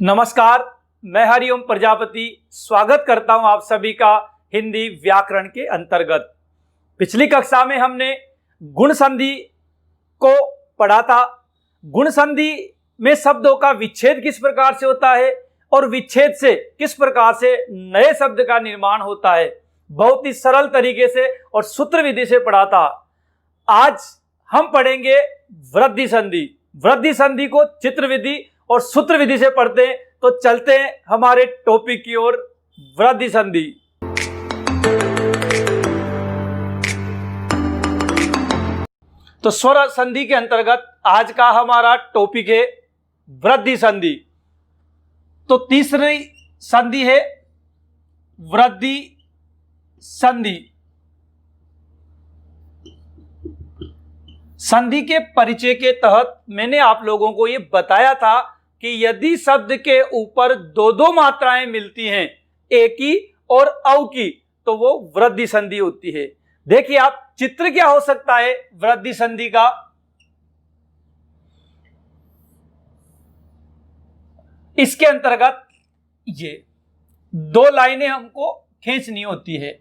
नमस्कार, मैं हरिओम प्रजापति स्वागत करता हूं आप सभी का हिंदी व्याकरण के अंतर्गत। पिछली कक्षा में हमने गुण संधि को पढ़ा था। गुण संधि में शब्दों का विच्छेद किस प्रकार से होता है और विच्छेद से किस प्रकार से नए शब्द का निर्माण होता है, बहुत ही सरल तरीके से और सूत्र विधि से पढ़ा था। आज हम पढ़ेंगे वृद्धि संधि। वृद्धि संधि को चित्र विधि और सूत्र विधि से पढ़ते हैं। तो चलते हैं हमारे टॉपिक की ओर, वृद्धि संधि। तो स्वर संधि के अंतर्गत आज का हमारा टॉपिक है वृद्धि संधि। तो तीसरी संधि है वृद्धि संधि। संधि के परिचय के तहत मैंने आप लोगों को यह बताया था कि यदि शब्द के ऊपर दो दो मात्राएं मिलती हैं, ए की और औ की, तो वो वृद्धि संधि होती है। देखिए आप, चित्र क्या हो सकता है वृद्धि संधि का। इसके अंतर्गत ये दो लाइनें हमको खींचनी होती है।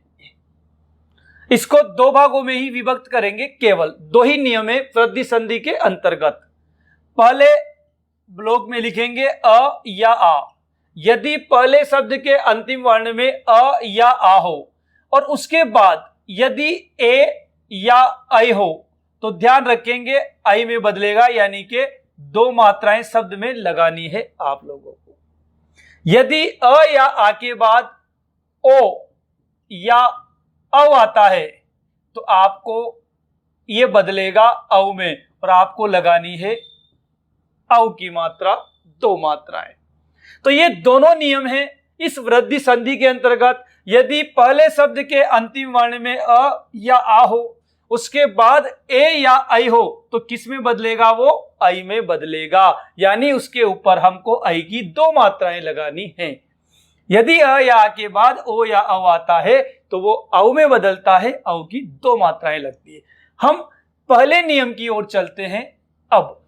इसको दो भागों में ही विभक्त करेंगे, केवल दो ही नियम है वृद्धि संधि के अंतर्गत। पहले ब्लॉक में लिखेंगे अ या आ। यदि पहले शब्द के अंतिम वर्ण में अ या आ हो और उसके बाद यदि ए या ऐ हो तो ध्यान रखेंगे ऐ में बदलेगा, यानी कि दो मात्राएं शब्द में लगानी है आप लोगों को। यदि अ या आ के बाद ओ या औ आता है तो आपको ये बदलेगा औ में और आपको लगानी है औ की मात्रा, दो मात्राएं। तो ये दोनों नियम हैं इस वृद्धि संधि के अंतर्गत। यदि पहले शब्द के अंतिम वर्ण में अ या आ हो, उसके बाद ए या ऐ हो, तो किस में बदलेगा? वो ऐ में बदलेगा, यानी उसके ऊपर हमको ऐ की दो मात्राएं लगानी हैं। यदि अ या आ के बाद ओ या औ आता है तो वो औ में बदलता है, औ की दो मात्राएं लगती है। हम पहले नियम की ओर चलते हैं अब।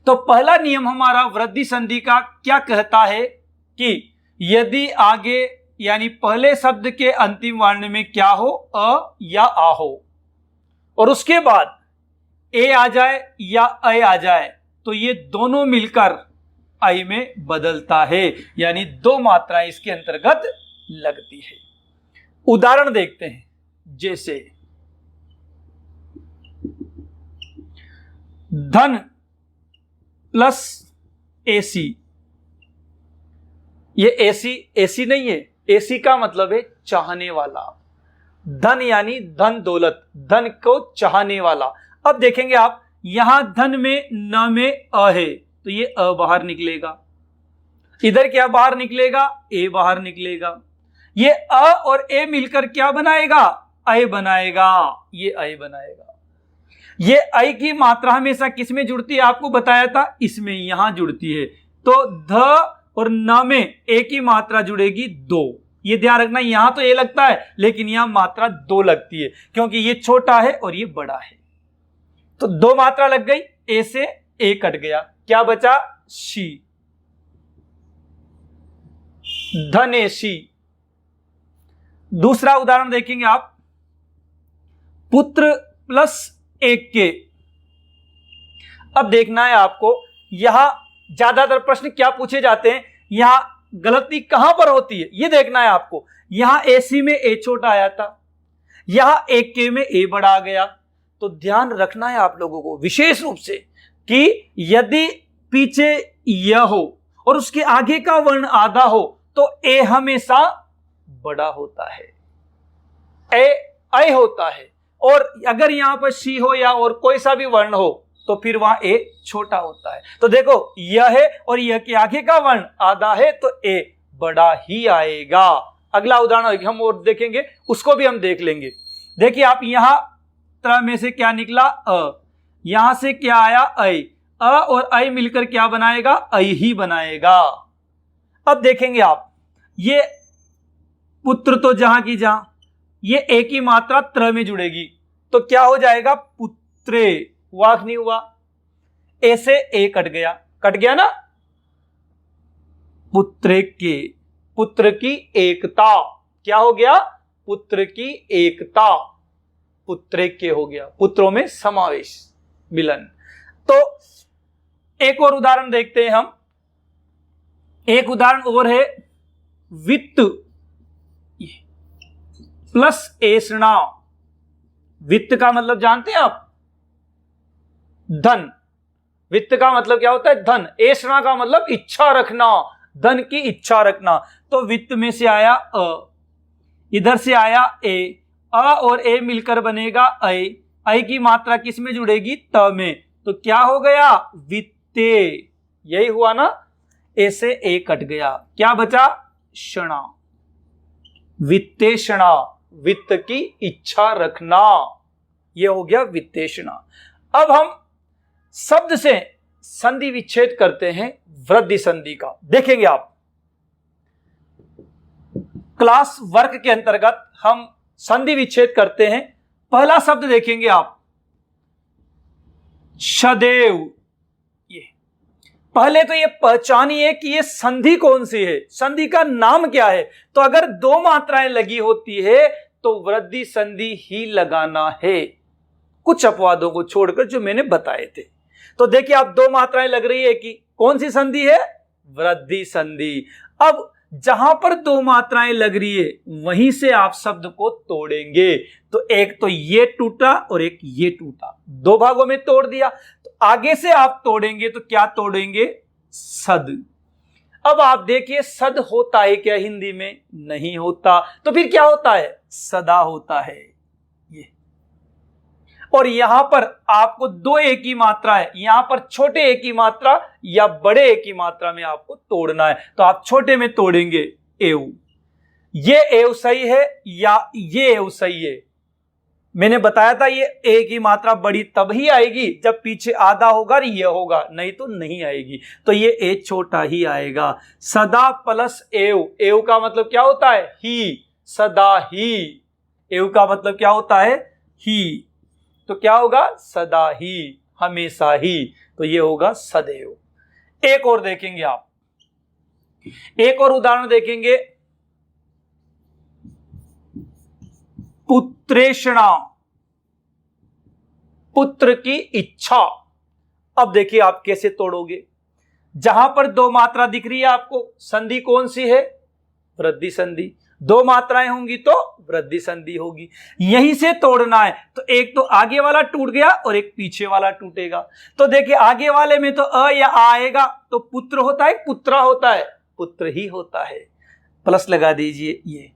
तो पहला नियम हमारा वृद्धि संधि का क्या कहता है कि यदि आगे यानी पहले शब्द के अंतिम वर्ण में क्या हो, अ या आ हो, और उसके बाद ए आ जाए या ऐ आ जाए, तो ये दोनों मिलकर ऐ में बदलता है, यानी दो मात्राएं इसके अंतर्गत लगती है। उदाहरण देखते हैं, जैसे धन प्लस एसी। ये एसी नहीं है, एसी का मतलब है चाहने वाला। धन यानी धन दौलत, धन को चाहने वाला। अब देखेंगे आप, यहां धन में न में अ है तो ये अ बाहर निकलेगा। इधर क्या बाहर निकलेगा? ए बाहर निकलेगा। ये अ और ए मिलकर क्या बनाएगा? ऐ बनाएगा। ये ऐ बनाएगा। ये ऐ की मात्रा हमेशा किस में जुड़ती है? आपको बताया था, इसमें यहां जुड़ती है। तो ध और न में ए की मात्रा जुड़ेगी दो। ये ध्यान रखना, यहां तो ए लगता है लेकिन यहां मात्रा दो लगती है, क्योंकि ये छोटा है और ये बड़ा है। तो दो मात्रा लग गई, ए से ए कट गया, क्या बचा? शी, धनेशी। दूसरा उदाहरण देखेंगे आप, पुत्र प्लस एक के। अब देखना है आपको, यहां ज्यादातर प्रश्न क्या पूछे जाते हैं, यहां गलती कहां पर होती है ये देखना है आपको। यहां एसी में ए छोटा आया था, यहां एक के में ए बड़ा आ गया। तो ध्यान रखना है आप लोगों को विशेष रूप से कि यदि पीछे यह हो और उसके आगे का वर्ण आधा हो तो ए हमेशा बड़ा होता है, ऐ होता है। और अगर यहां पर शी हो या और कोई सा भी वर्ण हो तो फिर वहां ए छोटा होता है। तो देखो, यह है और यह के आगे का वर्ण आधा है तो ए बड़ा ही आएगा। अगला उदाहरण हम और देखेंगे, उसको भी हम देख लेंगे। देखिए आप, यहां तरह में से क्या निकला? अ। यहां से क्या आया? ऐ। अ और ऐ मिलकर क्या बनाएगा? ऐ ही बनाएगा। अब देखेंगे आप, ये पुत्र तो जहां की जहां, ये ए की मात्रा त्र में जुड़ेगी तो क्या हो जाएगा? पुत्रे। वाक नहीं हुआ, ए से ए कट गया ना। पुत्र के, पुत्र की एकता, क्या हो गया? पुत्र की एकता, पुत्रैक्य हो गया, पुत्रों में समावेश, मिलन। तो एक और उदाहरण देखते हैं हम, एक उदाहरण और है वित्त प्लस ऐषणा। वित्त का मतलब जानते हैं आप? धन। वित्त का मतलब क्या होता है? धन। ऐषणा का मतलब इच्छा रखना, धन की इच्छा रखना। तो वित्त में से आया अ, इधर से आया ए, अ और ए मिलकर बनेगा ऐ। ऐ की मात्रा किस में जुड़ेगी? त में। तो क्या हो गया? वित्ते। यही हुआ ना, ए से ए कट गया, क्या बचा? क्षणा। वित्तेषणा, वित्त की इच्छा रखना, यह हो गया वित्तेषणा। अब हम शब्द से संधि विच्छेद करते हैं वृद्धि संधि का, देखेंगे आप। क्लास वर्क के अंतर्गत हम संधि विच्छेद करते हैं। पहला शब्द देखेंगे आप, सदैव। ये पहले तो ये पहचानिए कि ये संधि कौन सी है, संधि का नाम क्या है। तो अगर दो मात्राएं लगी होती है तो वृद्धि संधि ही लगाना है, कुछ अपवादों को छोड़कर जो मैंने बताए थे। तो देखिए आप, दो मात्राएं लग रही है कि कौन सी संधि है? वृद्धि संधि। अब जहां पर दो मात्राएं लग रही है वहीं से आप शब्द को तोड़ेंगे। तो एक तो ये टूटा और एक ये टूटा, दो भागों में तोड़ दिया। तो आगे से आप तोड़ेंगे तो क्या तोड़ेंगे? सद। अब आप देखिए, सद होता है क्या हिंदी में? नहीं होता। तो फिर क्या होता है? सदा होता है ये। और यहां पर आपको दो ए की मात्रा है, यहां पर छोटे ए की मात्रा या बड़े ए की मात्रा में आपको तोड़ना है। तो आप छोटे में तोड़ेंगे एव। ये एव सही है या ये एव सही है? मैंने बताया था ये ए की मात्रा बड़ी तब ही आएगी जब पीछे आधा होगा और ये होगा, नहीं तो नहीं आएगी। तो ये ए छोटा ही आएगा। सदा प्लस एव, एव का मतलब क्या होता है? ही। सदा ही, एव का मतलब क्या होता है? ही। तो क्या होगा? सदा ही, हमेशा ही। तो ये होगा सदैव। एक और देखेंगे आप, एक और उदाहरण देखेंगे, पुत्रेषणा, पुत्र की इच्छा। अब देखिए आप कैसे तोड़ोगे। जहां पर दो मात्रा दिख रही है आपको, संधि कौन सी है? वृद्धि संधि। दो मात्राएं होंगी तो वृद्धि संधि होगी, यहीं से तोड़ना है। तो एक तो आगे वाला टूट गया और एक पीछे वाला टूटेगा। तो देखिए आगे वाले में तो अ या आ आएगा, तो पुत्र होता है, पुत्रा होता है? पुत्र ही होता है। प्लस लगा दीजिए ये।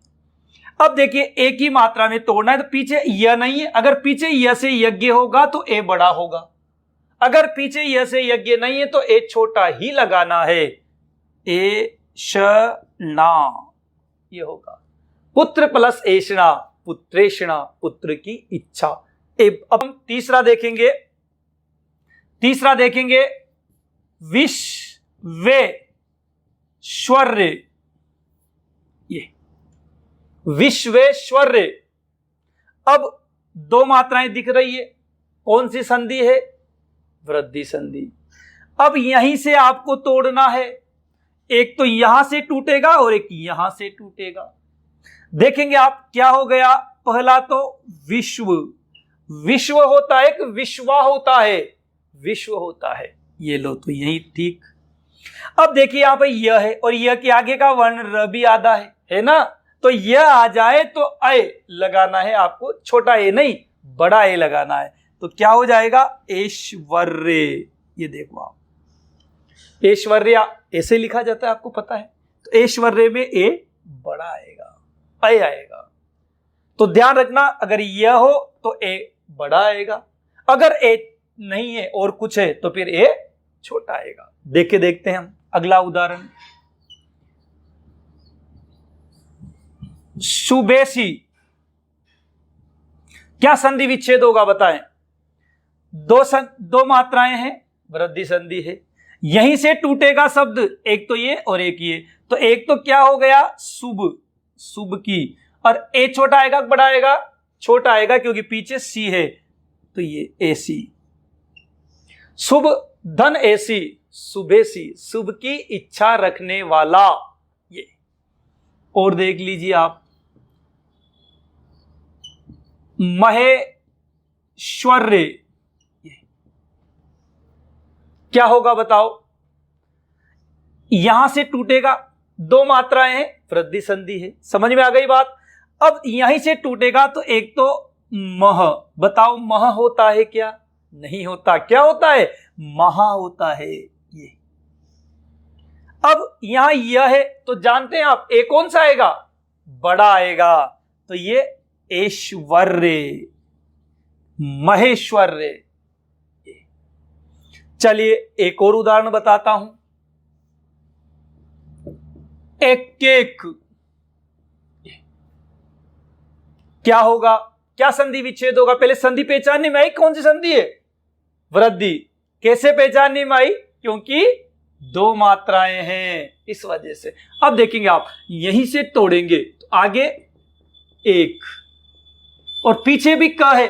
अब देखिए एक ही मात्रा में तोड़ना है, तो पीछे य नहीं है। अगर पीछे य से यज्ञ होगा तो ए बड़ा होगा, अगर पीछे य से यज्ञ नहीं है तो ए छोटा ही लगाना है। ए श ना, ये होगा पुत्र प्लस ऐषणा, पुत्रेषणा, पुत्र की इच्छा। अब हम तीसरा देखेंगे, तीसरा देखेंगे विश्वेश्वर्य। ये विश्वेश्वर्य। अब दो मात्राएं दिख रही है, कौन सी संधि है? वृद्धि संधि। अब यहीं से आपको तोड़ना है, एक तो यहां से टूटेगा और एक यहां से टूटेगा। देखेंगे आप क्या हो गया। पहला तो विश्व, विश्व होता है कि विश्वा होता है? विश्व होता है। ये लो, तो यही ठीक। अब देखिए यहां पर यह है और यह के आगे का वर्ण र भी आधा है ना? तो यह आ जाए तो ए लगाना है आपको, छोटा ए नहीं बड़ा ए लगाना है। तो क्या हो जाएगा? ऐश्वर्य। ये देखो आप, ऐश्वर्या ऐसे लिखा जाता है, आपको पता है। तो ऐश्वर्य में ए बड़ा आएगा, ए आएगा। तो ध्यान रखना, अगर यह हो तो ए बड़ा आएगा, अगर ए नहीं है और कुछ है तो फिर ए छोटा आएगा। देख के देखते हैं हम अगला उदाहरण, सुबेसी। क्या संधि विच्छेद होगा बताएं? दो मात्राएं हैं, वृद्धि संधि है, यहीं से टूटेगा शब्द, एक तो ये और एक ये। तो एक तो क्या हो गया? शुभ, शुभ की। और ए छोटा आएगा बड़ा आएगा? छोटा आएगा, क्योंकि पीछे सी है, तो ये ए सी। शुभ धन ऐसी शुभेसी, शुभ की इच्छा रखने वाला। ये और देख लीजिए आप, महेश्वर्य, क्या होगा बताओ? यहां से टूटेगा, दो मात्राएं हैं, वृद्धि संधि है, समझ में आ गई बात। अब यहीं से टूटेगा तो एक तो मह, बताओ मह होता है क्या? नहीं होता। क्या होता है? महा होता है। ये अब यहां यह है तो जानते हैं आप ए कौन सा आएगा? बड़ा आएगा। तो ये ऐश्वर्य, महेश्वर्य। चलिए एक और उदाहरण बताता हूं। एक क्या होगा? क्या संधि विच्छेद होगा? पहले संधि पहचानने में आई, कौन सी संधि है? वृद्धि। कैसे पहचानने में आई? क्योंकि दो मात्राएं हैं, इस वजह से। अब देखेंगे आप, यहीं से तोड़ेंगे तो आगे एक और पीछे भी क है,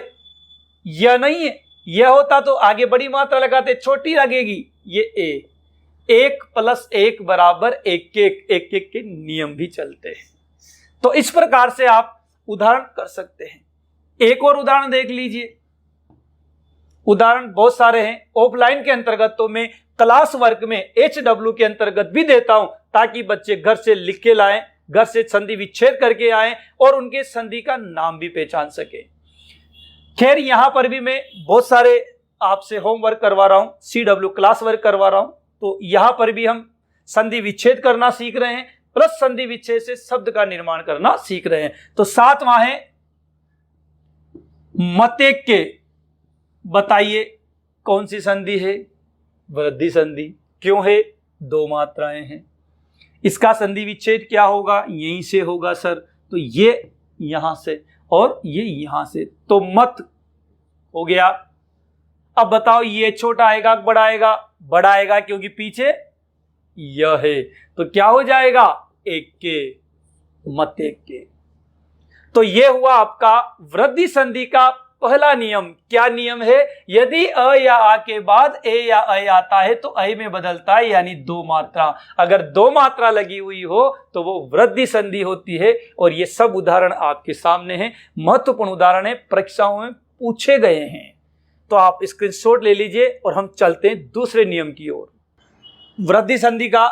यह नहीं है। यह होता तो आगे बड़ी मात्रा लगाते, छोटी लगेगी। ये ए, 1+1 बराबर 1 के नियम भी चलते हैं। तो इस प्रकार से आप उदाहरण कर सकते हैं। एक और उदाहरण देख लीजिए। उदाहरण बहुत सारे हैं। ऑफलाइन के अंतर्गत तो मैं क्लास वर्क में HW के अंतर्गत भी देता हूं, ताकि बच्चे घर से लिख के लाएं, घर से संधि विच्छेद करके आएं और उनके संधि का नाम भी पहचान सके। खैर यहां पर भी मैं बहुत सारे आपसे होमवर्क करवा रहा हूं, CW क्लास वर्क करवा रहा हूं। तो यहां पर भी हम संधि विच्छेद करना सीख रहे हैं, प्लस संधि विच्छेद से शब्द का निर्माण करना सीख रहे हैं। तो सातवां है मतेक्य। बताइए कौन सी संधि है? वृद्धि संधि। क्यों है? दो मात्राएं हैं। इसका संधि विच्छेद क्या होगा? यहीं से होगा सर। तो ये यहां से और ये यहां से, तो मत हो गया। अब बताओ ये छोटा आएगा बड़ा आएगा? बड़ा आएगा, क्योंकि पीछे यह है। तो क्या हो जाएगा? एक के, मत एक के। तो यह हुआ आपका वृद्धि संधि का पहला नियम। क्या नियम है? यदि अ या आ के बाद ए या अ आता है तो अ में बदलता है, यानी दो मात्रा। अगर दो मात्रा लगी हुई हो तो वो वृद्धि संधि होती है। और ये सब उदाहरण आपके सामने हैं, महत्वपूर्ण उदाहरण है, परीक्षाओं में पूछे गए हैं। तो आप स्क्रीनशॉट ले लीजिए और हम चलते हैं दूसरे नियम की ओर। वृद्धि संधि का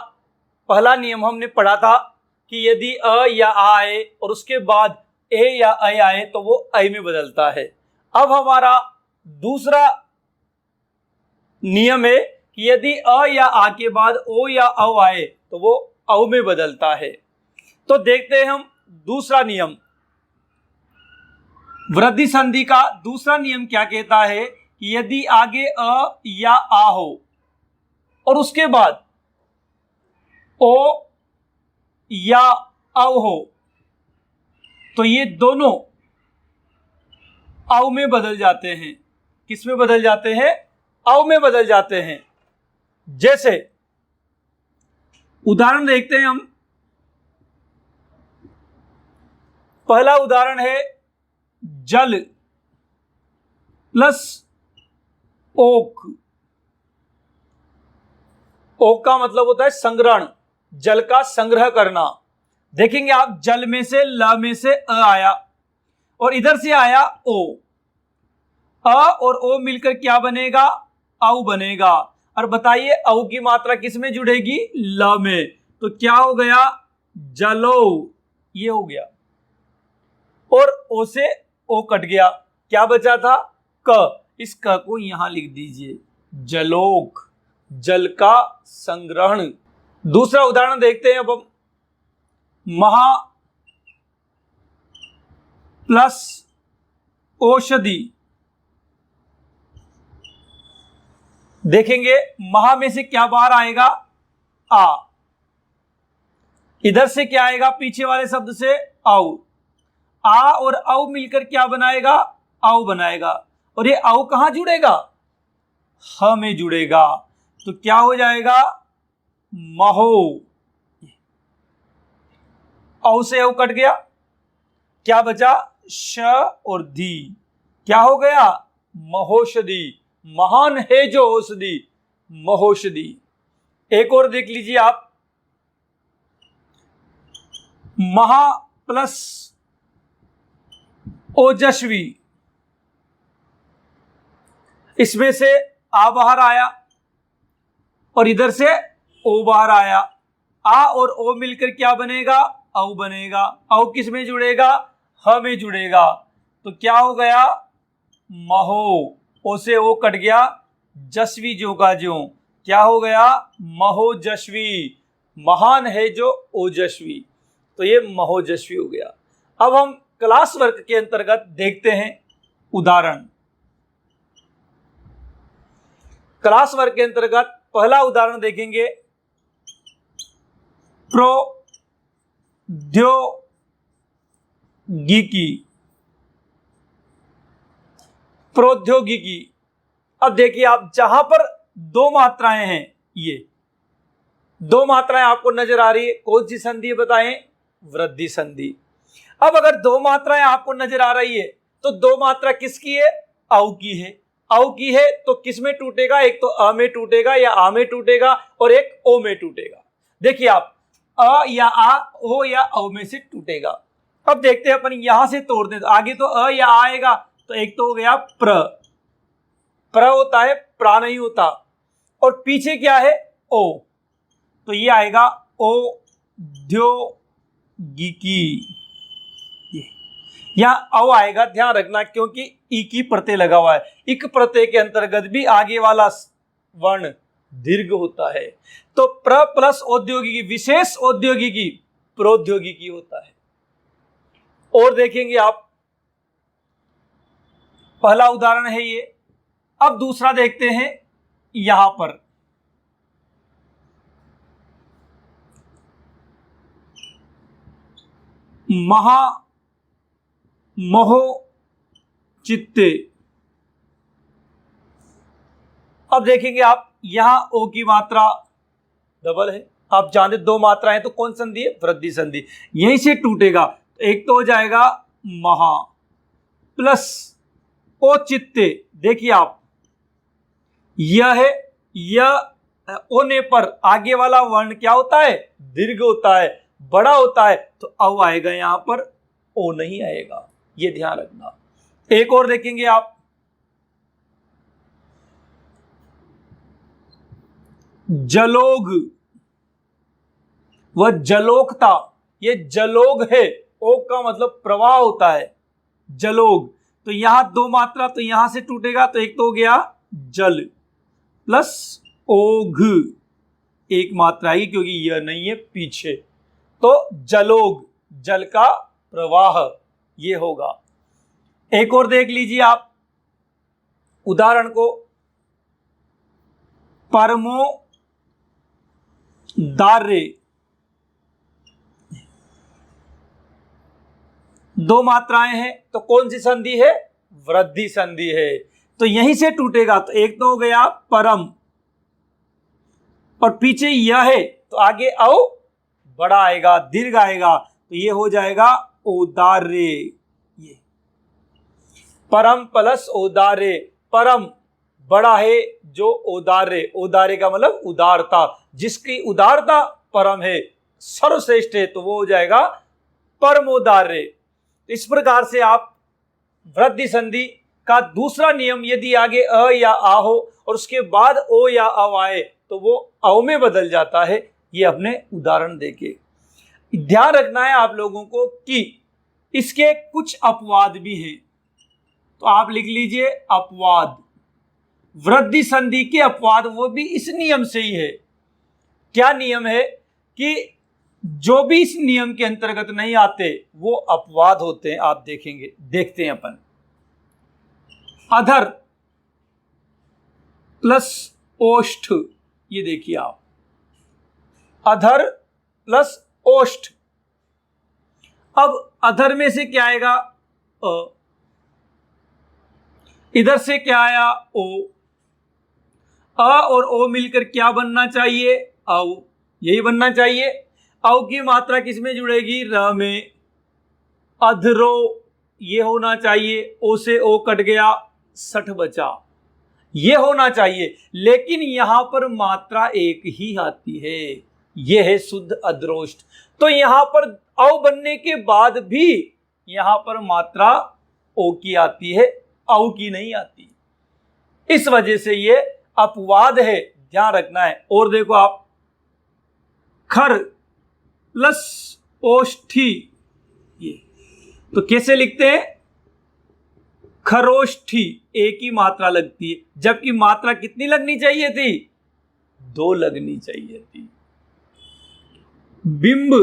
पहला नियम हमने पढ़ा था कि यदि अ या आ आए और उसके बाद ए या अ आए तो वो अ में बदलता है। अब हमारा दूसरा नियम है कि यदि अ या आ के बाद ओ या औ आए तो वो औ में बदलता है। तो देखते हैं हम दूसरा नियम। वृद्धि संधि का दूसरा नियम क्या कहता है कि यदि आगे अ या आ हो और उसके बाद ओ या औ हो तो ये दोनों औ में बदल जाते हैं। किस में बदल जाते हैं? औ में बदल जाते हैं। जैसे उदाहरण देखते हैं हम। पहला उदाहरण है जल प्लस ओक। ओक का मतलब होता है संग्रहण, जल का संग्रह करना। देखेंगे आप, जल में से ल में से अ आया और इधर से आया ओ। अ और ओ मिलकर क्या बनेगा? औ बनेगा। और बताइए औ की मात्रा किस में जुड़ेगी? ल में। तो क्या हो गया? जलो, ये हो गया। और ओ से ओ कट गया, क्या बचा था? क। इस क को यहां लिख दीजिए, जलोक, जल का संग्रहण। दूसरा उदाहरण देखते हैं अब हम। महा प्लस औषधि। देखेंगे महा में से क्या बाहर आएगा? आ। इधर से क्या आएगा? पीछे वाले शब्द से औ। आ और औ मिलकर क्या बनाएगा? औ बनाएगा। और ये औ कहां जुड़ेगा? ह में जुड़ेगा। तो क्या हो जाएगा? महो। औ से औ कट गया, क्या बचा? श और धी। क्या हो गया? महोषधि। महान है जो औषधि, महोषधि। एक और देख लीजिए आप, महा प्लस ओजस्वी, इसमें से आ बाहर आया और इधर से ओ बाहर आया। आ और ओ मिलकर क्या बनेगा? औ बनेगा। औ किस में जुड़ेगा? ह में जुड़ेगा। तो क्या हो गया? महो। ओ से ओ कट गया, जस्वी जो का ज्यों। क्या हो गया? महोजस्वी। महान है जो ओजस्वी, तो ये महोजस्वी हो गया। अब हम क्लास वर्क के अंतर्गत देखते हैं उदाहरण। क्लास वर्क के अंतर्गत पहला उदाहरण देखेंगे, प्रौद्योगिकी। प्रौद्योगिकी। अब देखिए आप, जहां पर दो मात्राएं हैं, ये दो मात्राएं आपको नजर आ रही है, कौन सी संधि बताएं? वृद्धि संधि। अब अगर दो मात्राएं आपको नजर आ रही है तो दो मात्रा किसकी है? औ की है। औ की है तो किस में टूटेगा? एक तो अ में टूटेगा या आ में टूटेगा और एक ओ में टूटेगा। देखिए आप, अ या आ, ओ या औ में से टूटेगा। अब देखते हैं अपन, यहां से तोड़ दें तो आगे तो अ या आ आएगा, तो एक तो हो गया प्र होता है, प्रा नहीं होता। और पीछे क्या है? ओ, तो ये आएगा औद्योगिकी। यहां औ आएगा, ध्यान रखना, क्योंकि ई की प्रत्यय लगा हुआ है। इक प्रत्यय के अंतर्गत भी आगे वाला वर्ण दीर्घ होता है। तो प्र प्लस औद्योगिकी, विशेष औद्योगिकी, प्रौद्योगिकी होता है। और देखेंगे आप, पहला उदाहरण है ये। अब दूसरा देखते हैं, यहां पर महो चित्ते। अब देखेंगे आप, यहां ओ की मात्रा डबल है। आप जानते दो मात्राएं तो कौन संधि है? वृद्धि संधि। यहीं से टूटेगा, तो एक तो हो जाएगा महा प्लस ओ चित्ते। देखिए आप, यह है, यह ओने पर आगे वाला वर्ण क्या होता है? दीर्घ होता है, बड़ा होता है, तो औ आएगा, यहां पर ओ नहीं आएगा, ये ध्यान रखना। एक और देखेंगे आप, जलोग व जलोकता। ये जलोग है, ओ का मतलब प्रवाह होता है, जलोग। तो यहां दो मात्रा, तो यहां से टूटेगा, तो एक तो हो गया जल प्लस ओघ, एक मात्रा ही, क्योंकि यह नहीं है पीछे, तो जलोग, जल का प्रवाह, ये होगा। एक और देख लीजिए आप उदाहरण को, परमो दार्य। दो मात्राएं हैं, तो कौन सी संधि है? वृद्धि संधि है। तो यहीं से टूटेगा, तो एक तो हो गया परम, और पीछे यह है, तो आगे औ बड़ा आएगा, दीर्घ आएगा, तो ये हो जाएगा औदार्य। ये परम प्लस औदार्य। परम बड़ा है जो औदार्य, औदार्य का मतलब उदारता, जिसकी उदारता परम है, सर्वश्रेष्ठ है, तो वो हो जाएगा परमोदार्य। इस प्रकार से आप वृद्धि संधि का दूसरा नियम, यदि आगे अ या आ हो और उसके बाद ओ या अ आए तो वो औ में बदल जाता है। ये अपने उदाहरण देके ध्यान रखना है आप लोगों को कि इसके कुछ अपवाद भी हैं, तो आप लिख लीजिए अपवाद। वृद्धि संधि के अपवाद, वो भी इस नियम से ही है। क्या नियम है? कि जो भी इस नियम के अंतर्गत नहीं आते वो अपवाद होते हैं। आप देखेंगे, देखते हैं अपन, अधर प्लस ओष्ठ। ये देखिए आप, अधर प्लस ओष्ठ। अब अधर में से क्या आएगा? अ, इधर से क्या आया? ओ। अ और ओ मिलकर क्या बनना चाहिए? औ, यही बनना चाहिए। औ की मात्रा किस में जुड़ेगी? र में। अधरो ये होना चाहिए, ओ से ओ कट गया, सठ बचा। ये होना चाहिए, लेकिन यहां पर मात्रा एक ही आती है, ये है शुद्ध अद्रोष्ट। तो यहां पर औ बनने के बाद भी यहां पर मात्रा ओ की आती है, औ की नहीं आती। इस वजह से ये अपवाद है, ध्यान रखना है। और देखो आप, खर प्लस ओष्ठी, ये तो कैसे लिखते हैं? खरोष्ठी, एक ही मात्रा लगती है, जबकि मात्रा कितनी लगनी चाहिए थी? 2 लगनी चाहिए थी। बिंब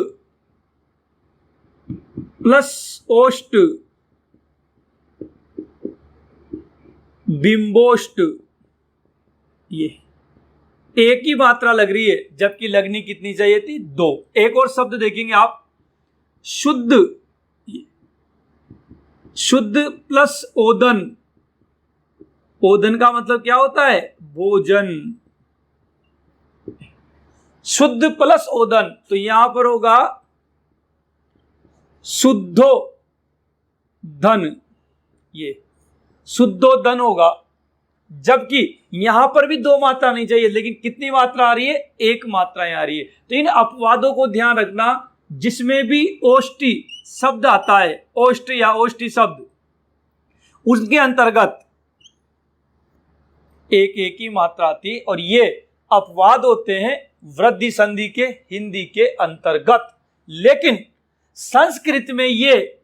प्लस ओष्ट, बिंबोष्ट, ये एक ही मात्रा लग रही है, जबकि लगनी कितनी चाहिए थी? 2। एक और शब्द देखेंगे आप, शुद्ध, शुद्ध प्लस ओदन। ओदन का मतलब क्या होता है? भोजन। शुद्ध प्लस ओदन, तो यहां पर होगा शुद्धो धन, ये शुद्धोधन होगा। जबकि यहां पर भी 2 मात्रा नहीं चाहिए, लेकिन कितनी मात्रा आ रही है? 1 मात्रा आ रही है। तो इन अपवादों को ध्यान रखना, जिसमें भी ओष्ठी शब्द आता है, ओष्ठ या ओष्ठी शब्द, उसके अंतर्गत एक ही मात्रा आती है, और ये अपवाद होते हैं वृद्धि संधि के, हिंदी के अंतर्गत। लेकिन संस्कृत में ये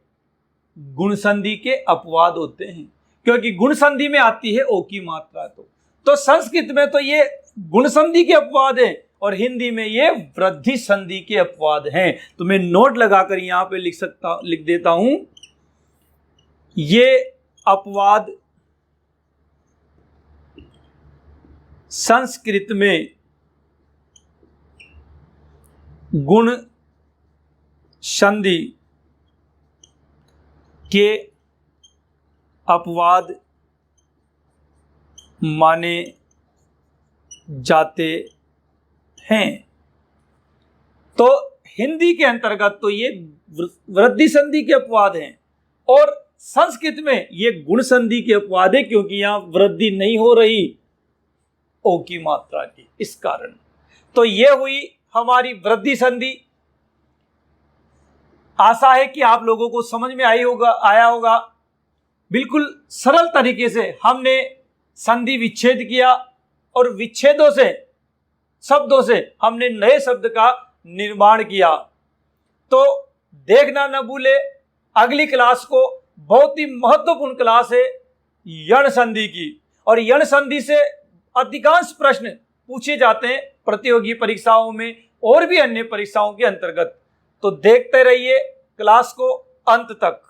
गुण संधि के अपवाद होते हैं, क्योंकि गुण संधि में आती है ओ की मात्रा। तो संस्कृत में तो ये गुण संधि के अपवाद हैं, और हिंदी में ये वृद्धि संधि के अपवाद हैं। तो मैं नोट लगाकर यहां पे लिख देता हूं, ये अपवाद संस्कृत में गुण संधि के अपवाद माने जाते हैं। तो हिंदी के अंतर्गत तो ये वृद्धि संधि के अपवाद हैं, और संस्कृत में ये गुण संधि के अपवाद है, क्योंकि यहां वृद्धि नहीं हो रही ओ की मात्रा की, इस कारण। तो ये हुई हमारी वृद्धि संधि। आशा है कि आप लोगों को समझ में आया होगा। बिल्कुल सरल तरीके से हमने संधि विच्छेद किया, और विच्छेदों से, शब्दों से हमने नए शब्द का निर्माण किया। तो देखना न भूले अगली क्लास को, बहुत ही महत्वपूर्ण क्लास है यण संधि की, और यण संधि से अधिकांश प्रश्न पूछे जाते हैं प्रतियोगी परीक्षाओं में और भी अन्य परीक्षाओं के अंतर्गत। तो देखते रहिए क्लास को अंत तक।